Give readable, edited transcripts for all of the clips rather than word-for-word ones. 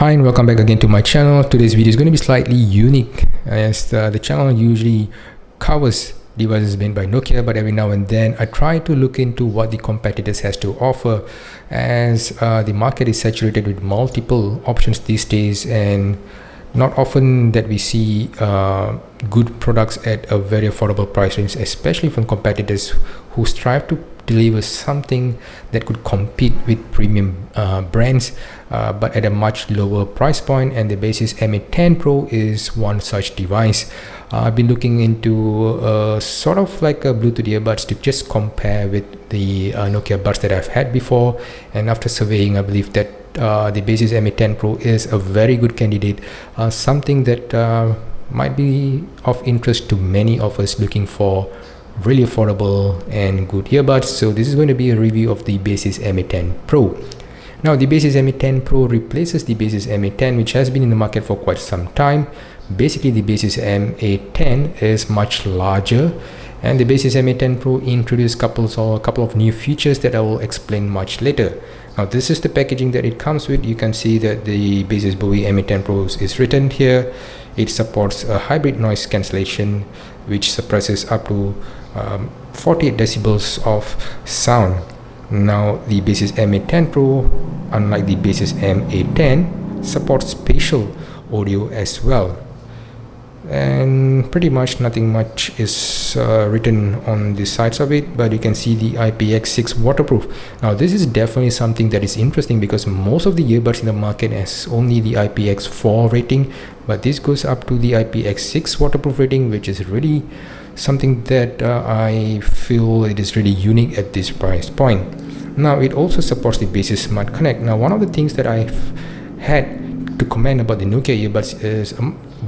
Hi and welcome back again to my channel. Today's video is going to be slightly unique as the channel usually covers devices made by Nokia, but every now and then I try to look into what the competitors has to offer, as the market is saturated with multiple options these days, and not often that we see good products at a very affordable price range, especially from competitors who strive to deliver something that could compete with premium brands, but at a much lower price point. And the Baseus MA10 Pro is one such device. I've been looking into sort of like a Bluetooth earbuds to just compare with the Nokia buds that I've had before, and after surveying, I believe that the Baseus MA10 Pro is a very good candidate, something that might be of interest to many of us looking for really affordable and good earbuds. So this is going to be a review of the Baseus MA10 Pro. Now, the Baseus MA10 Pro replaces the Baseus MA10, which has been in the market for quite some time. Basically, the Baseus MA10 is much larger, and the Baseus MA10 Pro introduced a couple of new features that I will explain much later. Now, this is the packaging that it comes with. You can see that the Baseus MA10 Pro is written here. It supports a hybrid noise cancellation, which suppresses up to 48 decibels of sound. Now, the Baseus MA10 Pro, unlike the Baseus MA10, supports spatial audio as well. And pretty much nothing much is written on the sides of it, but you can see the IPX6 waterproof. Now, this is definitely something that is interesting because most of the earbuds in the market has only the IPX4 rating, but this goes up to the IPX6 waterproof rating, which is really something that I feel it is really unique at this price point. Now, it also supports the Baseus Smart Connect. Now, one of the things that I've had to comment about the Nokia earbuds is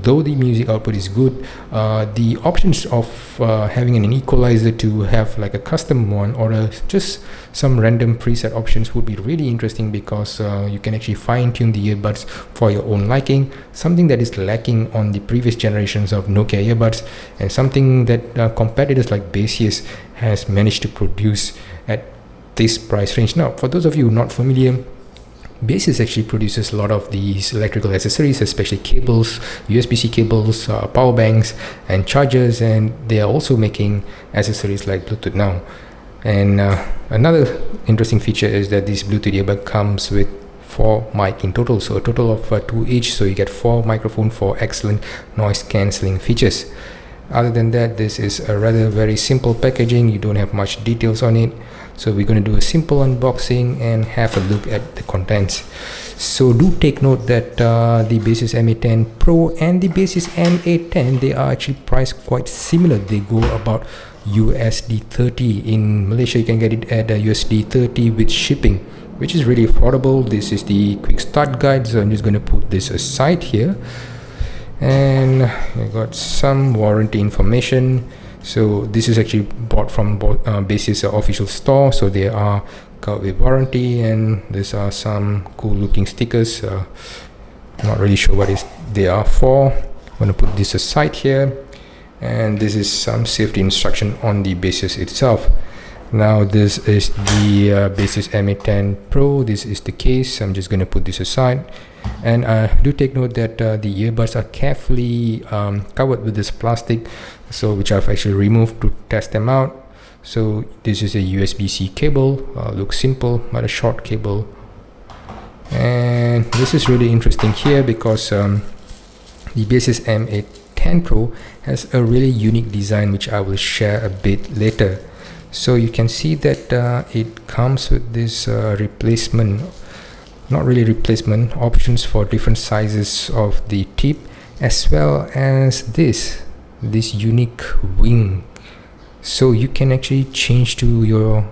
though the music output is good, the options of having an equalizer to have like a custom one or just some random preset options would be really interesting, because you can actually fine-tune the earbuds for your own liking, something that is lacking on the previous generations of Nokia earbuds, and something that competitors like Baseus has managed to produce at this price range. Now, for those of you not familiar, Baseus actually produces a lot of these electrical accessories, especially cables, USB-C cables, power banks and chargers, and they are also making accessories like Bluetooth now. And another interesting feature is that this Bluetooth earbud comes with 4 mic in total, so a total of 2 each, so you get 4 microphones for excellent noise cancelling features. Other than that, this is a rather very simple packaging. You don't have much details on it, so we're going to do a simple unboxing and have a look at the contents. So do take note that the Baseus MA10 Pro and the Baseus MA10, they are actually priced quite similar. They go about USD 30. In Malaysia, you can get it at USD 30 with shipping, which is really affordable. This is the quick start guide, so I'm just going to put this aside here. And I got some warranty information. So this is actually bought from Baseus official store, so they are covered with warranty, and these are some cool looking stickers. Not really sure what they are for. I'm going to put this aside here, and this is some safety instruction on the Baseus itself. Now, this is the Baseus MA10 Pro. This is the case. I'm just going to put this aside, and do take note that the earbuds are carefully covered with this plastic, so which I've actually removed to test them out. So this is a USB-C cable, looks simple but a short cable, and this is really interesting here because the Baseus MA10 Pro has a really unique design, which I will share a bit later. So you can see that it comes with this replacement, not really replacement, options for different sizes of the tip, as well as this unique wing. So you can actually change to your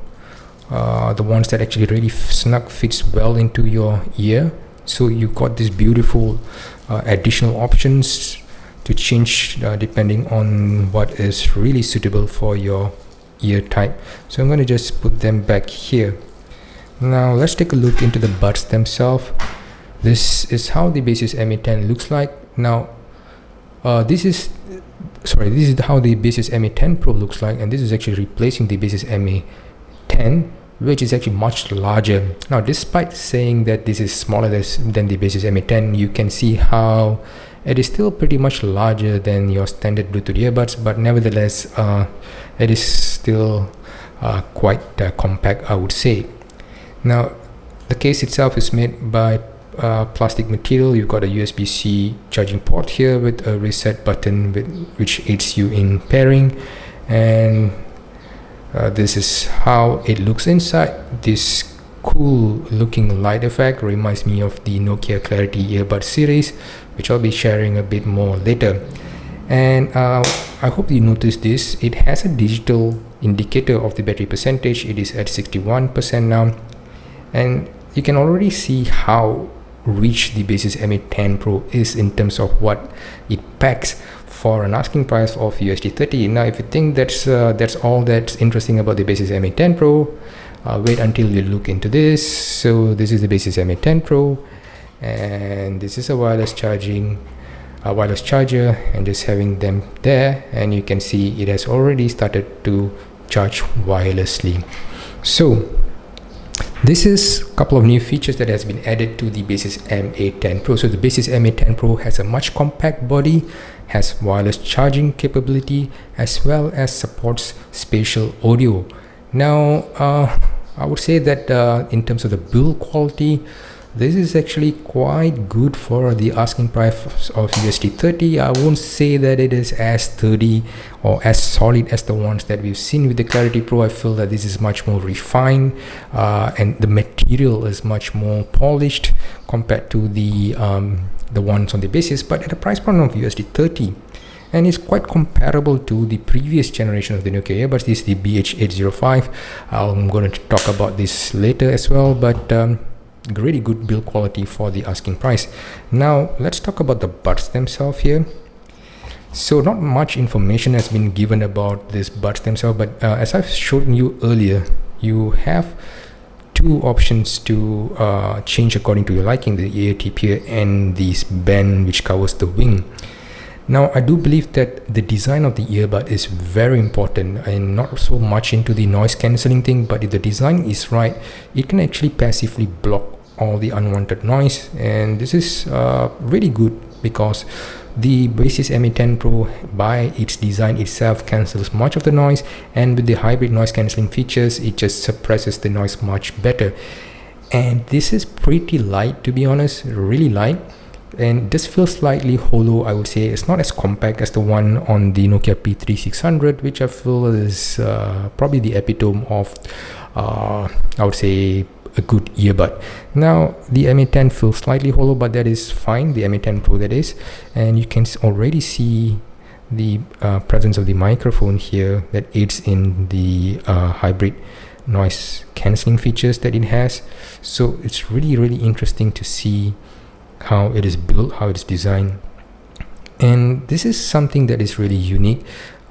the ones that actually really snug fits well into your ear. So you got this beautiful additional options to change depending on what is really suitable for your ear type. So I'm going to just put them back here. Now let's take a look into the buds themselves. This is how the Baseus MA10 looks like. Now this is how the Baseus MA10 Pro looks like, and this is actually replacing the Baseus MA10 which is actually much larger. Now, despite saying that this is smaller than the Baseus MA10, you can see how it is still pretty much larger than your standard Bluetooth earbuds, but nevertheless, it is still quite compact, I would say. Now, the case itself is made by plastic material. You've got a USB-C charging port here with a reset button which aids you in pairing, and this is how it looks inside. This cool looking light effect reminds me of the Nokia Clarity earbud series, which I'll be sharing a bit more later. And I hope you notice this. It has a digital indicator of the battery percentage. It is at 61% now, and you can already see how rich the Baseus MA10 Pro is in terms of what it packs for an asking price of USD 30. Now, if you think that's all that's interesting about the Baseus MA10 Pro, wait until you look into this. So this is the Baseus MA10 Pro, and this is a wireless charger, and just having them there, and you can see it has already started to charge wirelessly. So this is a couple of new features that has been added to the Baseus MA10 Pro. So the Baseus MA10 Pro has a much compact body, has wireless charging capability, as well as supports spatial audio. Now, I would say that in terms of the build quality, this is actually quite good for the asking price of USD 30. I won't say that it is as sturdy or as solid as the ones that we've seen with the Clarity Pro. I feel that this is much more refined, and the material is much more polished compared to the ones on the Baseus, but at a price point of USD 30. And it's quite comparable to the previous generation of the Nokia earbuds. This is the BH805. I'm going to talk about this later as well, but really good build quality for the asking price. Now let's talk about the buds themselves here. So not much information has been given about this buds themselves, but as I've shown you earlier, you have two options to change according to your liking: the ear tip here and this band which covers the wing. Now, I do believe that the design of the earbud is very important, and not so much into the noise cancelling thing, but if the design is right, it can actually passively block all the unwanted noise. And this is really good because the Baseus MA10 Pro, by its design itself, cancels much of the noise, and with the hybrid noise cancelling features, it just suppresses the noise much better. And this is pretty light, to be honest, really light. And this feels slightly hollow, I would say. It's not as compact as the one on the Nokia P3600, which I feel is probably the epitome of, I would say, a good earbud. Now, the MA10 feels slightly hollow, but that is fine, the MA10 Pro that is. And you can already see the presence of the microphone here that aids in the hybrid noise cancelling features that it has. So it's really, really interesting to see how it is built, how it is designed. And this is something that is really unique,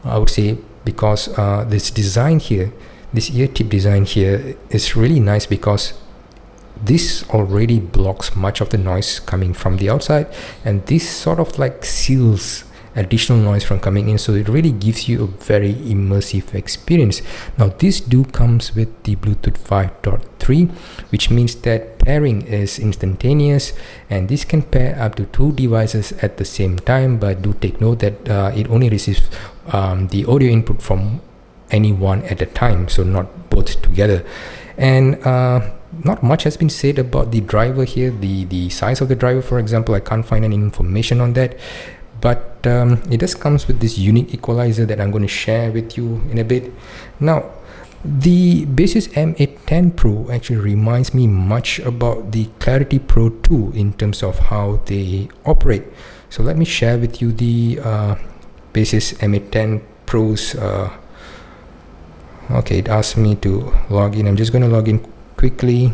I would say, because this design here, this ear tip design here is really nice, because this already blocks much of the noise coming from the outside, and this sort of like seals additional noise from coming in, so it really gives you a very immersive experience. Now, this comes with the Bluetooth 5.3, which means that pairing is instantaneous, and this can pair up to two devices at the same time. But do take note that it only receives the audio input from any one at a time, so not both together. And not much has been said about the driver here, the size of the driver, for example. I can't find any information on that. But it just comes with this unique equalizer that I'm going to share with you in a bit. Now, the Baseus MA10 Pro actually reminds me much about the Clarity Pro 2 in terms of how they operate. So let me share with you the Baseus MA10 Pro's. Okay, it asked me to log in. I'm just going to log in quickly.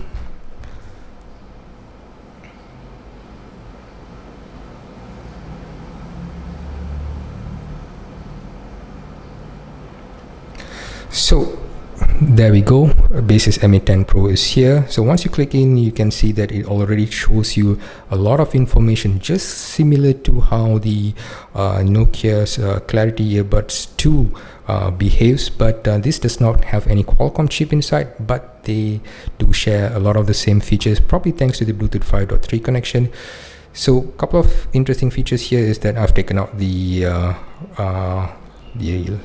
So There we go. Baseus MA10 Pro is here. So once you click in, you can see that it already shows you a lot of information, just similar to how the Nokia's Clarity Earbuds 2 behaves, but this does not have any Qualcomm chip inside, but they do share a lot of the same features, probably thanks to the Bluetooth 5.3 connection. So a couple of interesting features here is that I've taken out the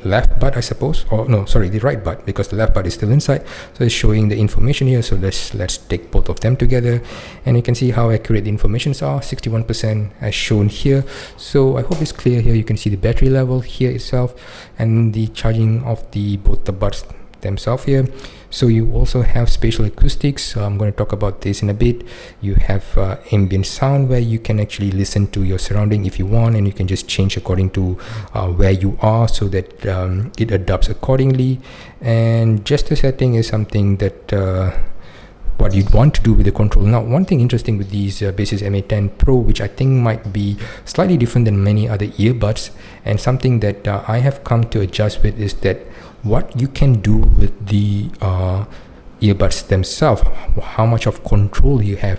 left butt, I suppose, or no, sorry, the right butt, because the left butt is still inside. So it's showing the information here. So let's take both of them together, and you can see how accurate the informations are. 61% as shown here. So I hope it's clear here. You can see the battery level here itself, and the charging of both the butts themselves here. So you also have spatial acoustics. So I'm going to talk about this in a bit. You have ambient sound, where you can actually listen to your surrounding if you want, and you can just change according to where you are, so that it adapts accordingly. And gesture setting is something that what you'd want to do with the control. Now, one thing interesting with these Baseus MA10 Pro, which I think might be slightly different than many other earbuds, and something that I have come to adjust with, is that what you can do with the earbuds themselves, how much of control you have.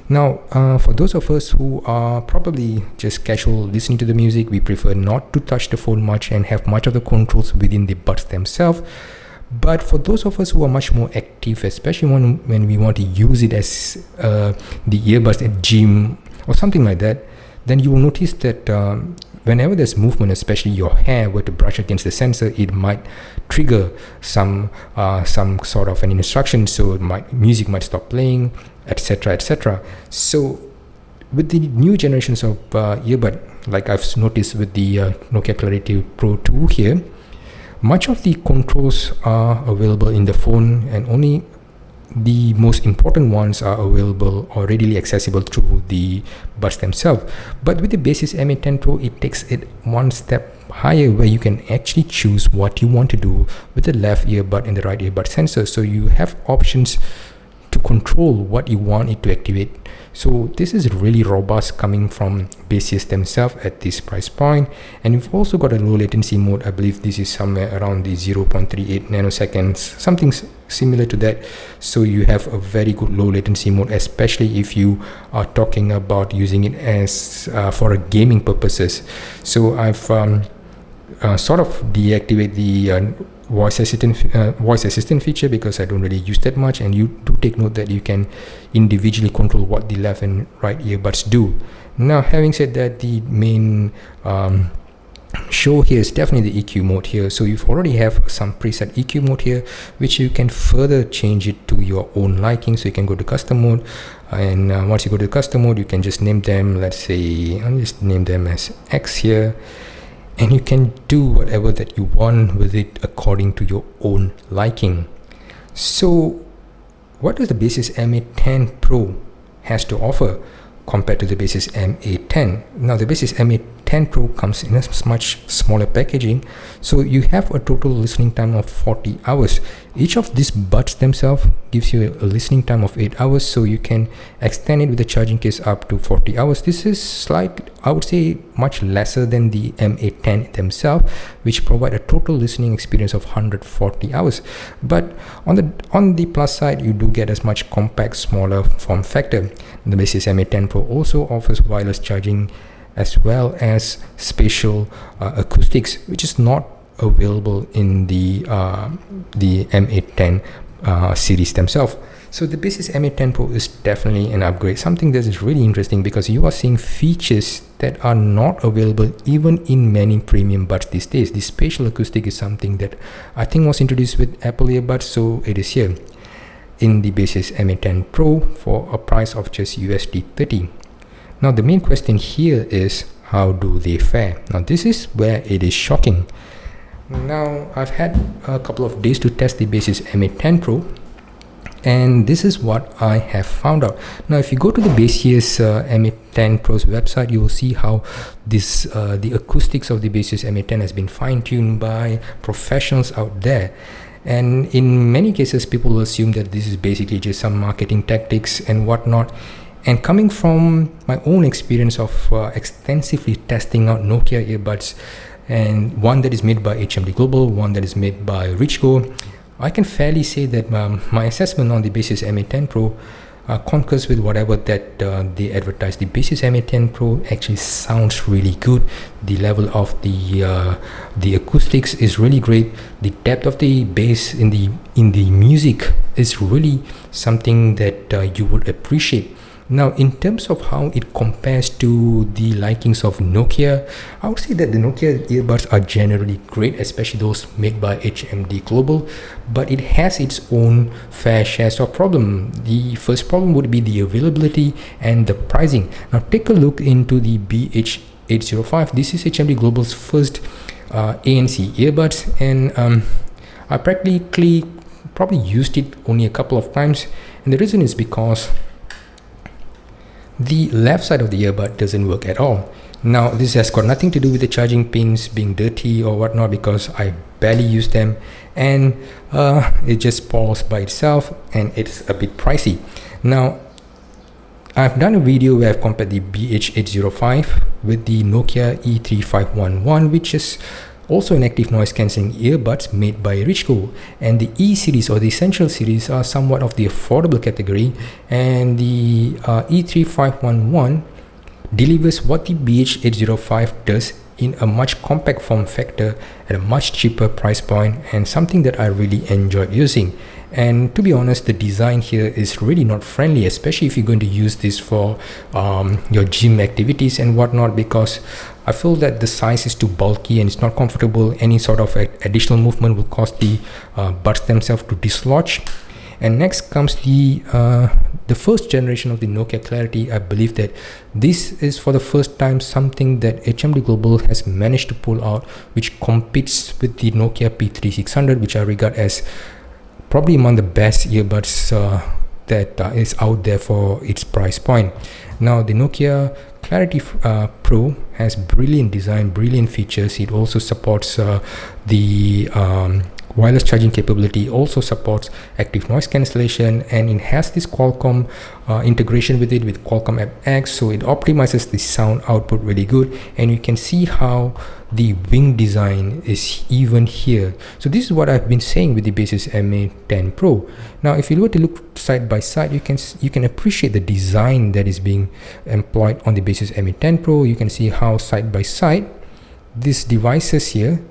Now, for those of us who are probably just casual listening to the music, we prefer not to touch the phone much and have much of the controls within the buds themselves. But for those of us who are much more active, especially when we want to use it as the earbuds at gym or something like that, then you will notice that whenever there's movement, especially your hair were to brush against the sensor, it might trigger some sort of an instruction. So music might stop playing, etc., etc. So with the new generations of earbud, like I've noticed with the Nokia Clarity Pro 2 here, much of the controls are available in the phone, and only the most important ones are available or readily accessible through the buds themselves. But with the Baseus MA10 Pro, it takes it one step higher, where you can actually choose what you want to do with the left earbud and the right earbud sensor. So you have options to control what you want it to activate. So this is really robust, coming from Baseus themselves at this price point. And you've also got a low latency mode. I believe this is somewhere around the 0.38 nanoseconds, something similar to that. So you have a very good low latency mode, especially if you are talking about using it as for gaming purposes. So I've sort of deactivate the voice assistant feature, because I don't really use that much. And you do take note that you can individually control what the left and right earbuds do. Now, having said that, the main show here is definitely the EQ mode here. So you've already have some preset EQ mode here, which you can further change it to your own liking. So you can go to custom mode, and once you go to custom mode, you can just name them, let's say I'll just name them as X here, and you can do whatever that you want with it according to your own liking. So what does the Baseus MA10 Pro has to offer compared to the Baseus MA10? Now, the Baseus MA10 Pro comes in a much smaller packaging, so you have a total listening time of 40 hours. Each of these buds themselves gives you a listening time of 8 hours, so you can extend it with the charging case up to 40 hours. This is slightly, I would say, much lesser than the MA10 themselves, which provide a total listening experience of 140 hours. But on the plus side, you do get as much compact, smaller form factor. The Baseus MA10 Pro also offers wireless charging as well as spatial acoustics, which is not available in the MA10 series themselves. So the Baseus MA10 Pro is definitely an upgrade, something that is really interesting, because you are seeing features that are not available even in many premium buds these days. The spatial acoustic is something that I think was introduced with Apple earbuds, so it is here in the Baseus MA10 Pro for a price of just $30. Now, the main question here is, how do they fare? Now, this is where it is shocking. Now, I've had a couple of days to test the Baseus MA10 Pro, and this is what I have found out. Now, if you go to the Baseus MA10 Pro's website, you will see how this the acoustics of the Baseus MA10 has been fine-tuned by professionals out there. And in many cases, people will assume that this is basically just some marketing tactics and whatnot. And coming from my own experience of extensively testing out Nokia earbuds, and one that is made by HMD Global, one that is made by Richco, I can fairly say that my assessment on the Baseus MA10 Pro concurs with whatever that they advertise. The Baseus MA10 Pro actually sounds really good. The level of the acoustics is really great. The depth of the bass in the music is really something that you would appreciate. Now, in terms of how it compares to the likings of Nokia, I would say that the Nokia earbuds are generally great, especially those made by HMD Global, but it has its own fair share of problem. The first problem would be the availability and the pricing. Now, take a look into the BH805. This is HMD Global's first ANC earbuds, and I practically probably used it only a couple of times, and the reason is because the left side of the earbud doesn't work at all. Now, this has got nothing to do with the charging pins being dirty or whatnot, because I barely use them, and it just falls by itself, and it's a bit pricey. Now, I've done a video where I've compared the BH805 with the Nokia E3511, which is also an active noise cancelling earbuds made by Richco, and the E series or the Essential series are somewhat of the affordable category, and the E3511 delivers what the BH805 does in a much compact form factor at a much cheaper price point, and something that I really enjoyed using. And to be honest, the design here is really not friendly, especially if you're going to use this for your gym activities and whatnot, because I feel that the size is too bulky and it's not comfortable. Any sort of additional movement will cause the buds themselves to dislodge. And next comes the first generation of the Nokia Clarity. I believe that this is for the first time something that HMD Global has managed to pull out, which competes with the Nokia P3600, which I regard as probably among the best earbuds that is out there for its price point. Now, the Nokia Clarity Pro has brilliant design, brilliant features. It also supports the wireless charging capability, also supports active noise cancellation, and it has this Qualcomm integration with it, with Qualcomm App X, so it optimizes the sound output really good. And you can see how the wing design is even here. So this is what I've been saying with the Baseus MA10 Pro. Now, if you were to look side by side, you can appreciate the design that is being employed on the Baseus MA10 Pro. You can see how side by side these devices here,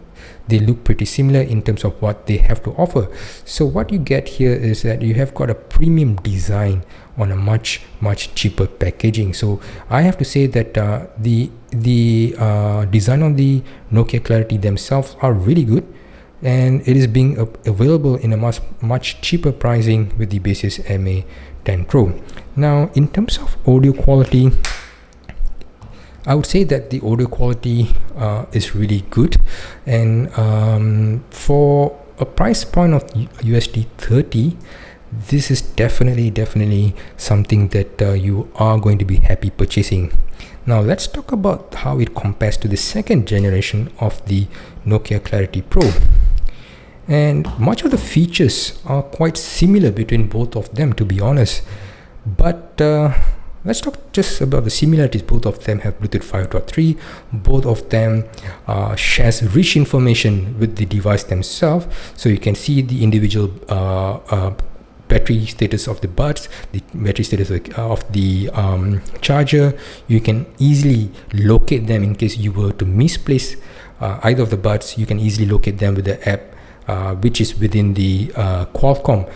they look pretty similar in terms of what they have to offer. So what you get here is that you have got a premium design on a much cheaper packaging. So I have to say that the design on the Nokia Clarity themselves are really good, and it is being available in a much cheaper pricing with the Baseus MA10 Pro. Now, in terms of audio quality, I would say that the audio quality is really good, and for a price point of USD 30, this is definitely something that you are going to be happy purchasing. Now, let's talk about how it compares to the second generation of the Nokia Clarity Pro. And much of the features are quite similar between both of them, to be honest, but let's talk just about the similarities. Both of them have Bluetooth 5.3. Both of them shares rich information with the device themselves. So you can see the individual battery status of the buds, the battery status of the charger. You can easily locate them in case you were to misplace either of the buds. You can easily locate them with the app, which is within the Qualcomm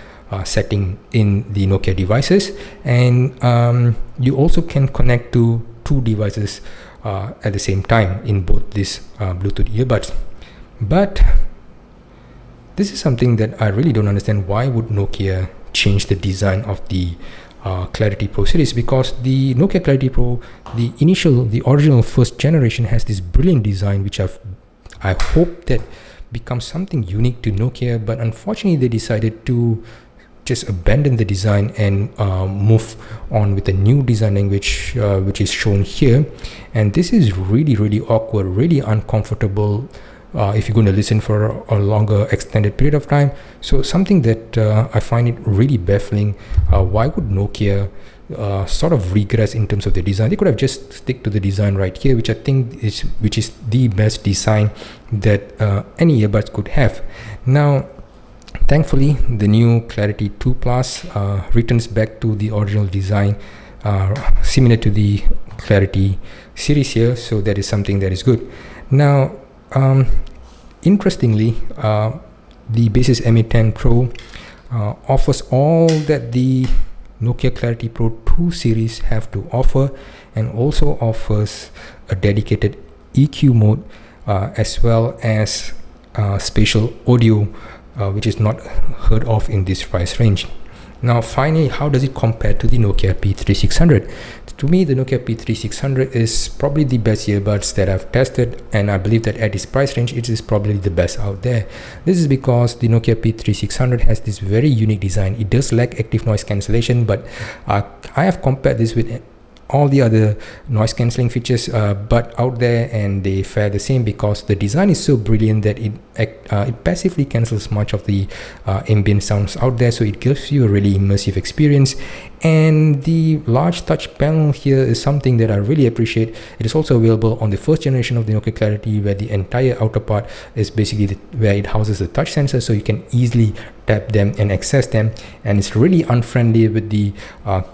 setting in the Nokia devices, and you also can connect to two devices at the same time in both these Bluetooth earbuds. But this is something that I really don't understand. Why would Nokia change the design of the Clarity Pro series? Because the Nokia Clarity Pro, the original first generation, has this brilliant design, which I hope that becomes something unique to Nokia, but unfortunately they decided to just abandon the design and move on with a new design language, which is shown here. And this is really awkward, really uncomfortable if you're going to listen for a longer extended period of time. So something that I find it really baffling. Why would Nokia sort of regress in terms of the design? They could have just stick to the design right here, which I think is the best design that any earbuds could have. Now, Thankfully, the new Clarity 2 Plus returns back to the original design, similar to the Clarity series here, so that is something that is good. Now, interestingly, the Baseus MA10 Pro offers all that the Nokia Clarity Pro 2 series have to offer, and also offers a dedicated EQ mode as well as spatial audio, which is not heard of in this price range. Now finally, how does it compare to the Nokia P3600? To me, the Nokia P3600 is probably the best earbuds that I've tested, and I believe that at this price range it is probably the best out there. This is because the Nokia P3600 has this very unique design. It does lack active noise cancellation, but I have compared this with all the other noise cancelling features but out there, and they fare the same because the design is so brilliant that it passively cancels much of the ambient sounds out there, so it gives you a really immersive experience. And the large touch panel here is something that I really appreciate. It is also available on the first generation of the Nokia Clarity, where the entire outer part is basically where it houses the touch sensor, so you can easily tap them and access them. And it's really unfriendly with the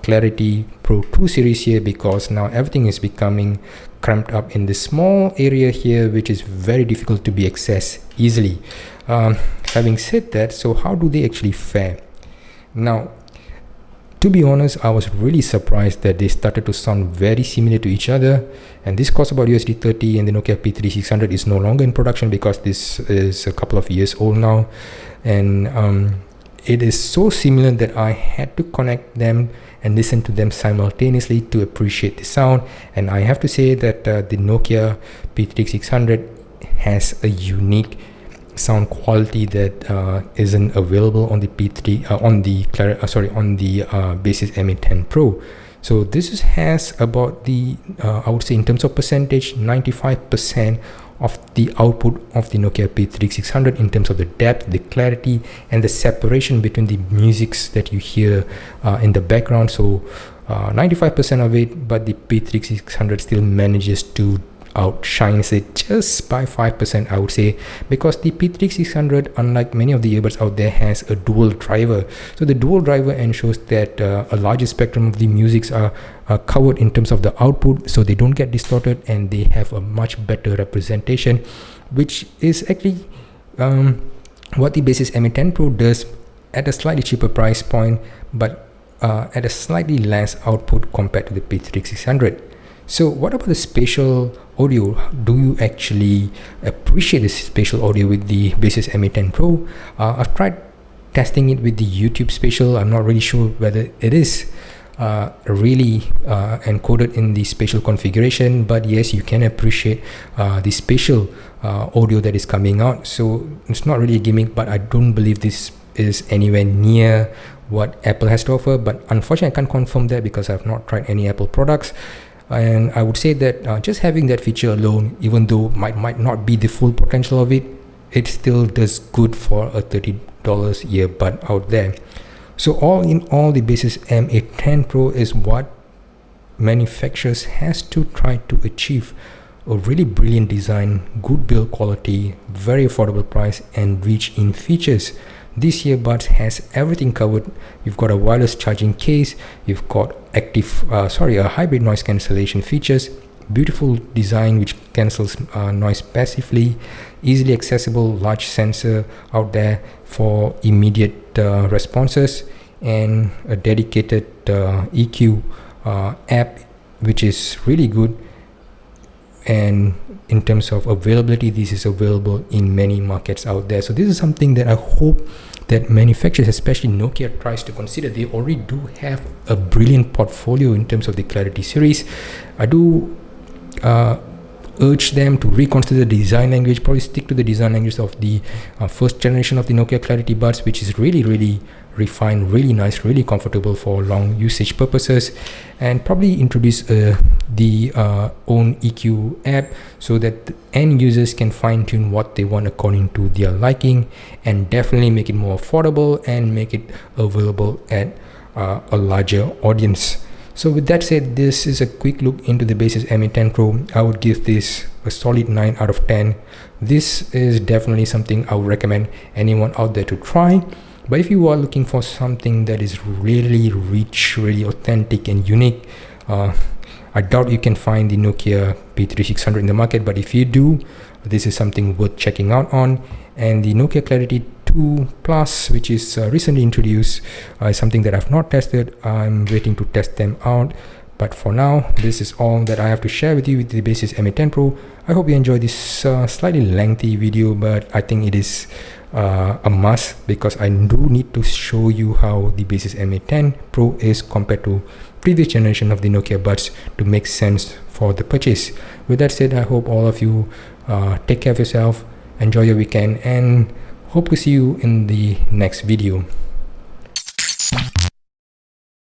Clarity Pro 2 series here, because now everything is becoming cramped up in this small area here, which is very difficult to be accessed easily. Having said that, so how do they actually fare? Now, to be honest, I was really surprised that they started to sound very similar to each other, and this cost about USD 30, and the Nokia P3600 is no longer in production because this is a couple of years old now. And it is so similar that I had to connect them and listen to them simultaneously to appreciate the sound. And I have to say that the Nokia P3600 has a unique sound quality that isn't available on the on the Baseus MA10 Pro. So this has about the I would say in terms of percentage, 95% of the output of the Nokia P3600 in terms of the depth, the clarity, and the separation between the musics that you hear in the background. So 95% of it, but the P3600 still manages to outshines it just by 5%, I would say, because the P3600, unlike many of the earbuds out there, has a dual driver. So the dual driver ensures that a larger spectrum of the musics are covered in terms of the output, so they don't get distorted, and they have a much better representation, which is actually what the Baseus MA10 Pro does at a slightly cheaper price point, but at a slightly less output compared to the P3600. So what about the spatial audio? Do you actually appreciate the spatial audio with the Baseus MA10 Pro? I've tried testing it with the YouTube spatial. I'm not really sure whether it is really encoded in the spatial configuration, but yes, you can appreciate the spatial audio that is coming out. So it's not really a gimmick, but I don't believe this is anywhere near what Apple has to offer. But unfortunately, I can't confirm that because I've not tried any Apple products. And I would say that just having that feature alone, even though might not be the full potential of it, it still does good for a $30 earbud out there. So all in all, the Baseus MA10 Pro is what manufacturers has to try to achieve: a really brilliant design, good build quality, very affordable price, and rich in features. This earbuds has everything covered. You've got a wireless charging case, you've got a hybrid noise cancellation features, beautiful design which cancels noise passively, easily accessible large sensor out there for immediate responses, and a dedicated EQ app, which is really good. And in terms of availability, this is available in many markets out there. So this is something that I hope that manufacturers, especially Nokia, tries to consider. They already do have a brilliant portfolio in terms of the Clarity series. I do urge them to reconsider the design language, probably stick to the design language of the first generation of the Nokia Clarity buds, which is really refined, really nice, really comfortable for long usage purposes, and probably introduce the own EQ app so that end users can fine-tune what they want according to their liking, and definitely make it more affordable and make it available at a larger audience. So with that said, this is a quick look into the Baseus MA10 Pro. I would give this a solid 9 out of 10. This is definitely something I would recommend anyone out there to try. But if you are looking for something that is really rich, really authentic and unique, I doubt you can find the Nokia P3600 in the market, but if you do, this is something worth checking out on. And the Nokia Clarity 2 Plus, which is recently introduced, is something that I've not tested. I'm waiting to test them out. But for now, this is all that I have to share with you with the Baseus MA10 Pro. I hope you enjoyed this slightly lengthy video, but I think it is a must, because I do need to show you how the Baseus MA10 Pro is compared to previous generation of the Nokia Buds to make sense for the purchase. With that said, I hope all of you take care of yourself, enjoy your weekend, and hope to see you in the next video.